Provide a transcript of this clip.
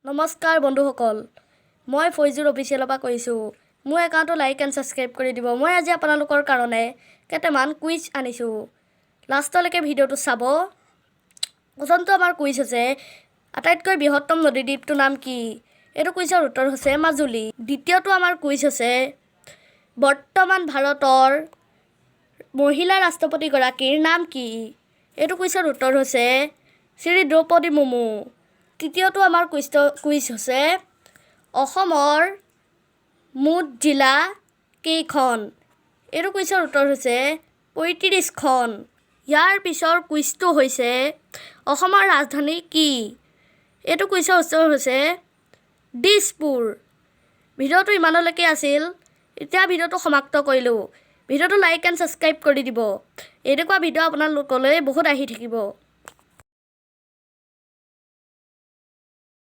নমস্কাৰ বন্ধুসকল, মই ফৈজুৰ অফিচিয়েলৰ পৰা কৈছোঁ। মোৰ একাউণ্টটো লাইক এণ্ড ছাবস্ক্ৰাইব কৰি দিব। মই আজি আপোনালোকৰ কাৰণে কেইটামান কুইজ আনিছোঁ। লাষ্টলৈকে ভিডিঅ'টো চাব। প্ৰথমটো আমাৰ কুইজ হৈছে আটাইতকৈ বৃহত্তম নদীদ্বীপটোৰ নাম কি? এইটো কুইজৰ উত্তৰ হৈছে মাজুলী। দ্বিতীয়টো আমাৰ কুইজ হৈছে বৰ্তমান ভাৰতৰ মহিলা ৰাষ্ট্ৰপতিগৰাকীৰ নাম কি? এইটো কুইজৰ উত্তৰ হৈছে শ্ৰী দ্ৰৌপদী মুৰ্মু। তৃতীয়টো আমাৰ কুইজ হৈছে অসমৰ মুঠ জিলা কেইখন? এইটো কুইজৰ উত্তৰ হৈছে ৩৫খন। ইয়াৰ পিছৰ কুইজটো হৈছে অসমৰ ৰাজধানী কি? এইটো কুইজৰ উত্তৰ হৈছে দিছপুৰ। ভিডিঅ'টো ইমানলৈকে আছিল। এতিয়া ভিডিঅ'টো সমাপ্ত কৰিলোঁ। ভিডিঅ'টো লাইক এণ্ড ছাবস্ক্ৰাইব কৰি দিব। এনেকুৱা ভিডিঅ' আপোনালোকলৈ বহুত আহি থাকিব।